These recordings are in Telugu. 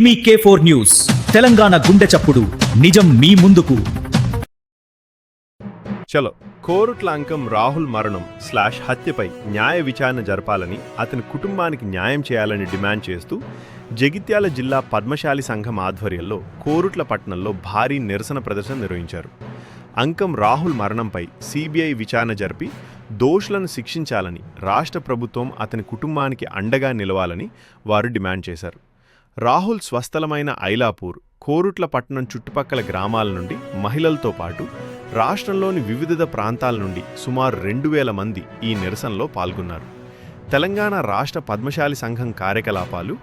మీ K4 న్యూస్ తెలంగాణ గుండె చప్పుడు నిజం మీ ముందుకు. చలో కోరుట్ల అంకం రాహుల్ మరణం / హత్యపై న్యాయ విచారణ జరపాలని అతని కుటుంబానికి న్యాయం చేయాలని డిమాండ్ చేస్తూ జగిత్యాల జిల్లా పద్మశాలి సంఘం ఆధ్వర్యంలో కోరుట్ల పట్టణంలో భారీ నిరసన ప్రదర్శన నిర్వహించారు. అంకం రాహుల్ మరణంపై సిబిఐ విచారణ జరిపి దోషులను శిక్షించాలని రాష్ట్ర ప్రభుత్వం అతని కుటుంబానికి అండగా నిలవాలని వారు డిమాండ్ చేశారు. రాహుల్ స్వస్థలమైన ఐలాపూర్, కోరుట్ల పట్టణం చుట్టుపక్కల గ్రామాల నుండి మహిళలతో పాటు రాష్ట్రంలోని వివిధ ప్రాంతాల నుండి సుమారు 2000 మంది ఈ నిరసనలో పాల్గొన్నారు. తెలంగాణ రాష్ట్ర పద్మశాలి సంఘం కార్యకలాపాలు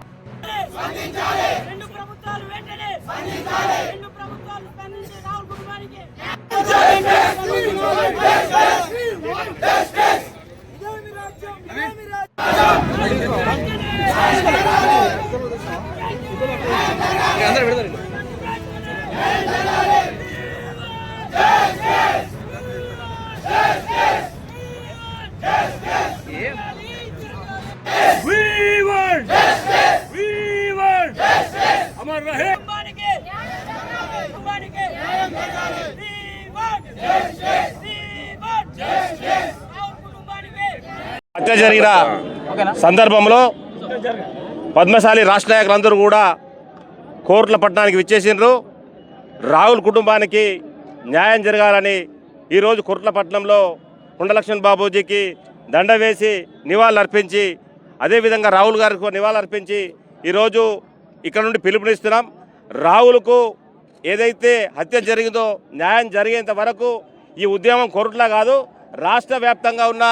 హత్య జరిగిన సందర్భంలో పద్మశాలి రాష్ట్ర నాయకులందరూ కూడా కోరుట్ల పట్టణానికి విచ్చేసిండ్రు. రాహుల్ కుటుంబానికి న్యాయం జరగాలని ఈరోజు కోరుట్ల పట్టణంలో కుండలక్ష్మణ్ బాబూజీకి దండ వేసి నివాళులర్పించి, అదేవిధంగా రాహుల్ గారికి నివాళులర్పించి ఈరోజు ఇక్కడ నుండి పిలుపునిస్తున్నాం. రాహుల్కు ఏదైతే హత్య జరిగిందో న్యాయం జరిగేంత వరకు ఈ ఉద్యమం కోరుట్ల కాదు, రాష్ట్ర వ్యాప్తంగా ఉన్న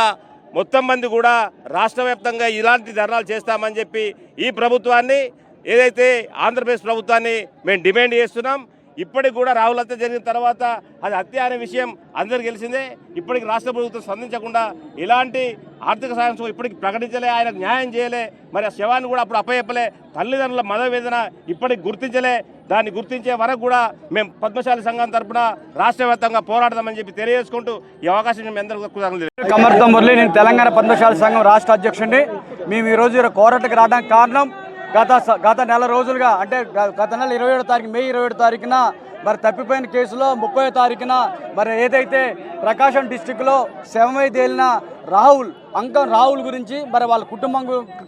మొత్తం మంది కూడా రాష్ట్ర వ్యాప్తంగా ఇలాంటి ధర్నాలు చేస్తామని చెప్పి ఈ ప్రభుత్వాన్ని, ఏదైతే ఆంధ్రప్రదేశ్ ప్రభుత్వాన్ని మేము డిమాండ్ చేస్తున్నాం. ఇప్పటికి కూడా రాహుల్ హత్య జరిగిన తర్వాత అది హత్య అనే విషయం అందరికీ తెలిసిందే. ఇప్పటికి రాష్ట్ర ప్రభుత్వం స్పందించకుండా ఎలాంటి ఆర్థిక సాయం ఇప్పటికి ప్రకటించలే, ఆయనకు న్యాయం చేయలే, మరి ఆ శవాన్ని కూడా అప్పుడు అప్పచెప్పలే. తల్లిదండ్రుల మనోవేదన ఇప్పటికి గుర్తించలే. దాన్ని గుర్తించే వరకు కూడా మేము పద్మశాలి సంఘం తరఫున రాష్ట్ర వ్యాప్తంగా పోరాడదామని చెప్పి తెలియజేసుకుంటూ ఈ అవకాశం మేము అందరికీ కమర్తం మురళి, నేను తెలంగాణ పద్మశాలి సంఘం రాష్ట్ర అధ్యక్షుడిని. మేము ఈరోజు కోరటకు రావడానికి కారణం గత నెల రోజులుగా, అంటే గత నెల 27వ తారీఖు మే 27వ తారీఖున మరి తప్పిపోయిన కేసులో 30వ తారీఖున మరి ఏదైతే ప్రకాశం డిస్టిక్లో శవమై తేలిన అంకం రాహుల్ గురించి మరి వాళ్ళ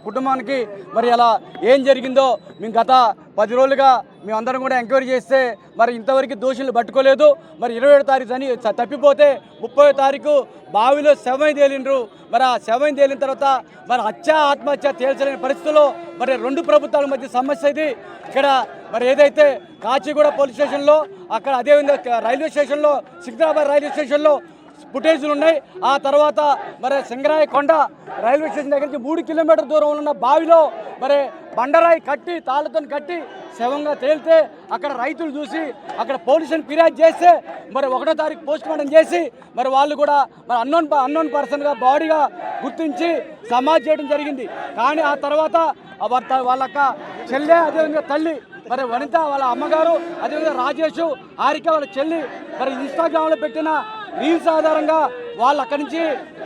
కుటుంబానికి మరి అలా ఏం జరిగిందో మేము గత 10 రోజులుగా మేమందరం కూడా ఎంక్వైరీ చేస్తే మరి ఇంతవరకు దోషులు పట్టుకోలేదు. మరి 27వ తారీఖు తప్పిపోతే 30వ తారీఖు బావిలో శవమై తేలిండ్రు. మరి ఆ శవమై తేలిన తర్వాత మరి ఆత్మహత్య తేల్చలేని పరిస్థితుల్లో మరి 2 ప్రభుత్వాల మధ్య సమస్య ఇది. ఇక్కడ మరి ఏదైతే కాచిగూడ పోలీస్ స్టేషన్లో, అక్కడ అదేవిధంగా రైల్వే స్టేషన్లో, సికింద్రాబాద్ రైల్వే స్టేషన్లో ఫుటేజ్లు ఉన్నాయి. ఆ తర్వాత మరి సింగరాయకొండ రైల్వే స్టేషన్ దగ్గర నుంచి 3 కిలోమీటర్ల దూరంలో ఉన్న బావిలో మరి బండరాయి కట్టి తాళ్ళతో కట్టి శవంగా తేలితే అక్కడ రైతులు చూసి అక్కడ పోలీసుని ఫిర్యాదు చేస్తే మరి 1వ తారీఖు పోస్ట్ మార్టం చేసి మరి వాళ్ళు కూడా మరి అన్నోన్ పర్సన్గా బాడీగా గుర్తించి సమాధి చేయడం జరిగింది. కానీ ఆ తర్వాత వాళ్ళక్క చెల్లె, అదేవిధంగా తల్లి మరి వనిత వాళ్ళ అమ్మగారు, అదేవిధంగా రాజేష్, హారిక వాళ్ళ చెల్లి మరి ఇన్స్టాగ్రామ్లో పెట్టిన రీల్స్ ఆధారంగా వాళ్ళు అక్కడి నుంచి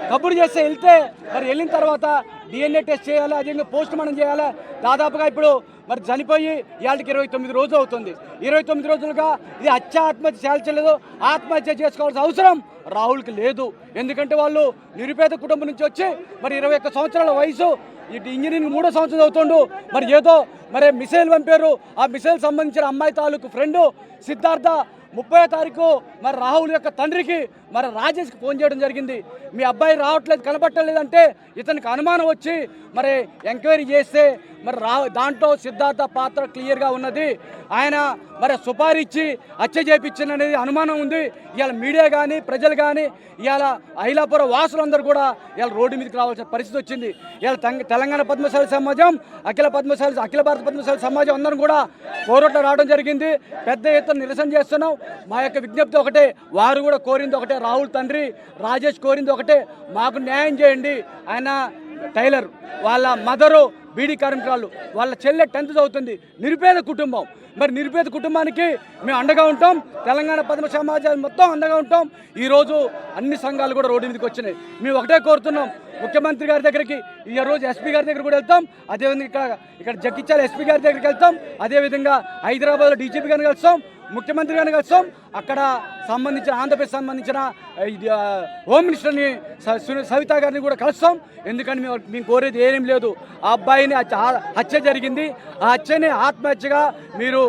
కబురు చేస్తే మరి వెళ్ళిన తర్వాత DNA టెస్ట్ చేయాలి, అదేవిధంగా పోస్ట్ మార్టం చేయాలి. దాదాపుగా ఇప్పుడు మరి చనిపోయి ఇవాళకి 29 రోజులు అవుతుంది. 29 రోజులుగా ఇది ఆత్మహత్య చేయాల్చలేదు. ఆత్మహత్య చేసుకోవాల్సిన అవసరం రాహుల్కి లేదు. ఎందుకంటే వాళ్ళు నిరుపేద కుటుంబం నుంచి వచ్చి మరి 21 సంవత్సరాల వయసు, ఇటు ఇంజనీరింగ్ 3వ సంవత్సరం అవుతుండు. మరి ఏదో మరి మిసైల్ పంపారు. ఆ మిసైల్ సంబంధించిన అమ్మాయి తాలూకు ఫ్రెండు సిద్ధార్థ 30వ తారీఖు మరి రాహుల్ యొక్క తండ్రికి మరి రాజేష్కి ఫోన్ చేయడం జరిగింది. మీ అబ్బాయి రావట్లేదు, కనబట్టలేదంటే ఇతనికి అనుమానం వచ్చి మరి ఎంక్వైరీ చేస్తే మరి దాంట్లో సిద్ధార్థ పాత్ర క్లియర్గా ఉన్నది. ఆయన మరి సుపారీ ఇచ్చి హత్య చేయించిందనేది అనుమానం ఉంది. ఇవాళ మీడియా కానీ ప్రజలు కానీ ఇవాళ ఐలాపురం వాసులందరూ కూడా ఇవాళ రోడ్డు మీదకి రావాల్సిన పరిస్థితి వచ్చింది. ఇవాళ తెలంగాణ పద్మశాలి సమాజం, అఖిల భారత పద్మశాలి సమాజం అందరం కూడా కోరుట్ల రావడం జరిగింది. పెద్ద ఎత్తున నిరసన చేస్తున్నాం. మా యొక్క విజ్ఞప్తి ఒకటే, వారు కూడా కోరింది ఒకటే, రాహుల్ తండ్రి రాజేష్ కోరింది ఒకటే, మాకు న్యాయం చేయండి. ఆయన టైలర్, వాళ్ళ మదరు బీడీ కార్మికురాలు, వాళ్ళ చెల్లె 10th చదువుతుంది. నిరుపేద కుటుంబం. మరి నిరుపేద కుటుంబానికి మేము అండగా ఉంటాం. తెలంగాణ పద్మ సమాజాలు మొత్తం అండగా ఉంటాం. ఈరోజు అన్ని సంఘాలు కూడా రోడ్డు మీదకి వచ్చినాయి. మేము ఒకటే కోరుతున్నాం, ముఖ్యమంత్రి గారి దగ్గరికి ఈ రోజు ఎస్పీ గారి దగ్గర కూడా వెళ్తాం. అదేవిధంగా ఇక్కడ జగిత్యాల ఎస్పీ గారి దగ్గరికి వెళ్తాం. అదేవిధంగా హైదరాబాద్లో డీజీపీ గారిని కలుస్తాం, ముఖ్యమంత్రి గారిని కలుస్తాం. అక్కడ సంబంధించిన ఆంధ్రప్రదేశ్ సంబంధించిన హోమ్ మినిస్టర్ని సవితా గారిని కూడా కలుస్తాం. ఎందుకంటే మేము కోరేది ఏమీ లేదు. ఆ అబ్బాయిని హత్య జరిగింది. ఆ హత్యని ఆత్మహత్యగా మీరు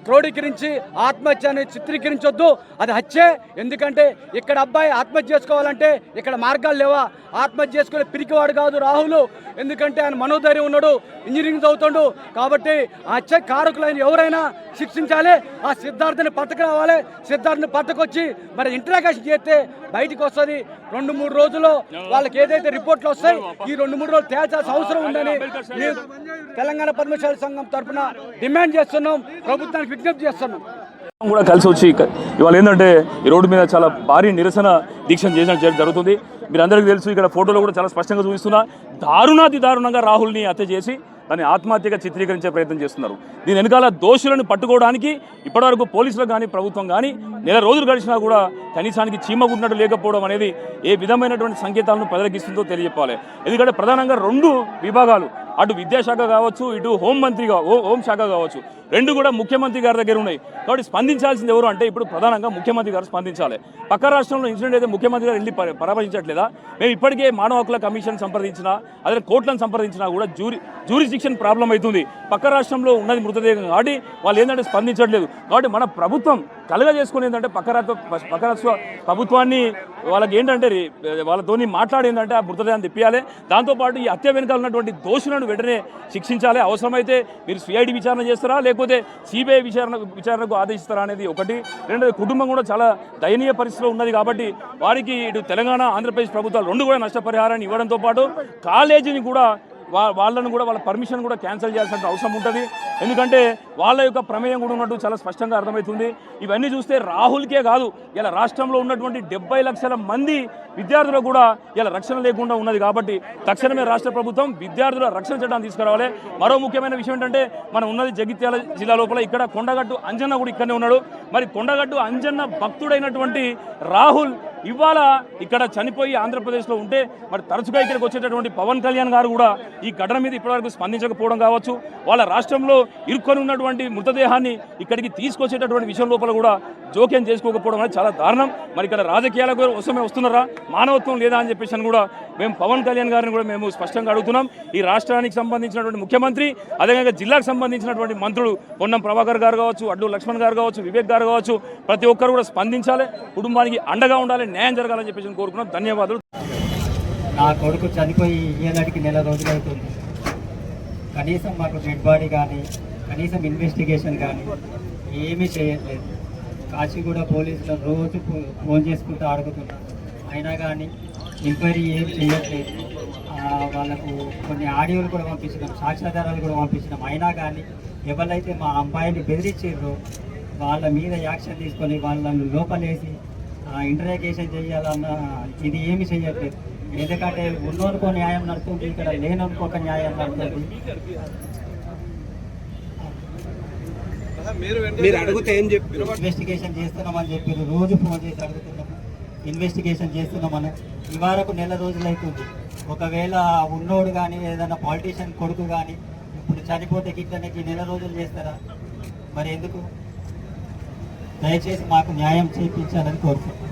క్రోడీకరించి ఆత్మహత్య అనేది చిత్రీకరించొద్దు. అది హత్యే. ఎందుకంటే ఇక్కడ అబ్బాయి ఆత్మహత్య చేసుకోవాలంటే ఇక్కడ మార్గాలు లేవా? ఆత్మహత్య చేసుకునే పిరికివాడు కాదు రాహుల్. ఎందుకంటే ఆయన మనోధైర్యం ఉన్నాడు, ఇంజనీరింగ్ చదువుతాడు. కాబట్టి ఆ హత్య కారకులైన ఎవరైనా శిక్షించాలి. ఆ సిద్ధార్థని పట్టుకురావాలి. సిద్ధార్థని పట్టుకొచ్చి మరి ఇంటరాగేషన్ చేస్తే బయటికి వస్తుంది. 2-3 రోజుల్లో వాళ్ళకి ఏదైతే రిపోర్ట్లు వస్తాయి ఈ 2-3 రోజులు తేల్చాల్సిన అవసరం ఉందని మేము తెలంగాణ పద్మశాలి సంఘం తరఫున డిమాండ్ చేస్తున్నాం, ప్రభుత్వానికి విజ్ఞప్తి చేస్తున్నాం. కూడా కలిసి వచ్చి ఇవాళ ఏంటంటే ఈ రోడ్డు మీద చాలా భారీ నిరసన దీక్ష చేసిన జరుగుతుంది. మీరు అందరికీ తెలుసు, ఇక్కడ ఫోటోలో కూడా చాలా స్పష్టంగా చూపిస్తున్నా, దారుణాతి దారుణంగా రాహుల్ని హత్య చేసి దాన్ని ఆత్మహత్యగా చిత్రీకరించే ప్రయత్నం చేస్తున్నారు. దీని వెనకాల దోషులను పట్టుకోవడానికి ఇప్పటివరకు పోలీసులు కానీ ప్రభుత్వం కానీ నెల రోజులు గడిచినా కూడా కనీసానికి చీమగున్నట్టు లేకపోవడం అనేది ఏ విధమైనటువంటి సంకేతాలను ప్రజలకు ఇస్తుందో తెలియజెప్పాలి. ఎందుకంటే ప్రధానంగా 2 విభాగాలు, అటు విద్యాశాఖ కావచ్చు, ఇటు హోంశాఖ కావచ్చు, 2 కూడా ముఖ్యమంత్రి గారి దగ్గర ఉన్నాయి. కాబట్టి స్పందించాల్సింది ఎవరు అంటే ఇప్పుడు ప్రధానంగా ముఖ్యమంత్రి గారు స్పందించాలి. పక్క రాష్ట్రంలో ఇన్సిడెంట్ అయితే ముఖ్యమంత్రి గారు వెళ్ళి పరామర్శించట్లేదా? మేము ఇప్పటికే మానవ హక్కుల కమిషన్ సంప్రదించినా, అదే కోర్టులను సంప్రదించినా కూడా జ్యూరిస్డిక్షన్ ప్రాబ్లం అవుతుంది. పక్క రాష్ట్రంలో ఉన్నది మృతదేహం కాబట్టి వాళ్ళు ఏంటంటే స్పందించట్లేదు. కాబట్టి మన ప్రభుత్వం కలుగజేసుకుని ఏంటంటే పక్క రాష్ట్ర ప్రభుత్వాన్ని వాళ్ళకి ఏంటంటే వాళ్ళతోని మాట్లాడేందంటే ఆ మృతదేహాన్ని తెప్పియాలి. దాంతోపాటు ఈ హత్య వెనుక ఉన్నటువంటి దోషులను వెంటనే శిక్షించాలి. అవసరమైతే మీరు సిఐడి విచారణ చేస్తారా లేకపోతే సిబిఐ విచారణకు ఆదేశిస్తారా అనేది ఒకటి. రెండోది, కుటుంబం కూడా చాలా దయనీయ పరిస్థితిలో ఉన్నది కాబట్టి వారికి ఇటు తెలంగాణ ఆంధ్రప్రదేశ్ ప్రభుత్వాలు 2 కూడా నష్టపరిహారాన్ని ఇవ్వడంతో పాటు కాలేజీని కూడా వాళ్ళను కూడా వాళ్ళ పర్మిషన్ కూడా క్యాన్సిల్ చేయాల్సిన అవసరం ఉంటుంది. ఎందుకంటే వాళ్ళ యొక్క ప్రమేయం కూడా ఉన్నట్టు చాలా స్పష్టంగా అర్థమవుతుంది. ఇవన్నీ చూస్తే రాహుల్కే కాదు, ఇలా రాష్ట్రంలో ఉన్నటువంటి 70 లక్షల మంది విద్యార్థులకు కూడా ఇలా రక్షణ లేకుండా ఉన్నది. కాబట్టి తక్షణమే రాష్ట్ర ప్రభుత్వం విద్యార్థుల రక్షణ చట్టాన్ని తీసుకురావాలి. మరో ముఖ్యమైన విషయం ఏంటంటే మనం ఉన్నది జగిత్యాల జిల్లా లోపల, ఇక్కడ కొండగట్టు అంజన్న కూడా ఇక్కడనే ఉన్నాడు. మరి కొండగట్టు అంజన్న భక్తుడైనటువంటి రాహుల్ ఇవాళ ఇక్కడ చనిపోయి ఆంధ్రప్రదేశ్లో ఉంటే మరి తరచుగా ఇక్కడికి వచ్చేటటువంటి పవన్ కళ్యాణ్ గారు కూడా ఈ ఘటన మీద ఇప్పటివరకు స్పందించకపోవడం కావచ్చు, వాళ్ళ రాష్ట్రంలో ఇరుక్కొని ఉన్నటువంటి మృతదేహాన్ని ఇక్కడికి తీసుకొచ్చేటటువంటి విషయం లోపల కూడా జోక్యం చేసుకోకపోవడం అనేది చాలా దారుణం. మరి ఇక్కడ రాజకీయాల కోసమే వస్తున్నారా, మానవత్వం లేదా అని చెప్పేసి కూడా మేము పవన్ కళ్యాణ్ గారిని కూడా మేము స్పష్టంగా అడుగుతున్నాం. ఈ రాష్ట్రానికి సంబంధించినటువంటి ముఖ్యమంత్రి, అదేవిధంగా జిల్లాకు సంబంధించినటువంటి మంత్రులు పొన్నం ప్రభాకర్ గారు కావచ్చు, అడ్డు లక్ష్మణ్ గారు కావచ్చు, వివేక్ గారు కావచ్చు, ప్రతి ఒక్కరు కూడా స్పందించాలి, కుటుంబానికి అండగా ఉండాలి, న్యాయం జరగాలని చెప్పేసి కోరుకున్నాం. ధన్యవాదాలు. నా కొడుకు చనిపోయి ఏనాటికి 1 నెల రోజులు అవుతుంది. కనీసం మాకు డెడ్ బాడీ కానీ కనీసం ఇన్వెస్టిగేషన్ కానీ ఏమీ చేయట్లేదు. కాచిగూడ పోలీసులు రోజు ఫోన్ చేసుకుంటూ అడుగుతున్నారు, అయినా కానీ ఎంక్వైరీ ఏం చేయట్లేదు. వాళ్ళకు కొన్ని ఆడియోలు కూడా పంపించినాం, సాక్ష్యాధారాలు కూడా పంపించినాం. అయినా కానీ ఎవరైతే మా అమ్మాయిని బెదిరించారో వాళ్ళ మీద యాక్షన్ తీసుకొని వాళ్ళను లోపలేసి ఇంటరాగేషన్ చేయాలన్న ఇది ఏమి చేయట్లేదు. ఎందుకంటే ఉన్నోనుకో న్యాయం నడుస్తుంది, ఇక్కడ లేననుకోక న్యాయం నడుతుంది. మీరు అడిగితే ఏం చెప్పారు? ఇన్వెస్టిగేషన్ చేస్తున్నామని చెప్పారు, రోజు ఫోన్ చేసి అడుగుతున్నాము, ఇన్వెస్టిగేషన్ చేస్తున్నామని. ఇవరకు 1 నెల రోజులు అవుతుంది. ఒకవేళ ఉన్నోడు కానీ ఏదైనా పాలిటీషియన్ కొడుకు కానీ ఇప్పుడు చనిపోతే గిట్లకి 1 నెల రోజులు చేస్తారా? మరి ఎందుకు? దయచేసి మాకు న్యాయం చేయించాలని కోరుతున్నాం.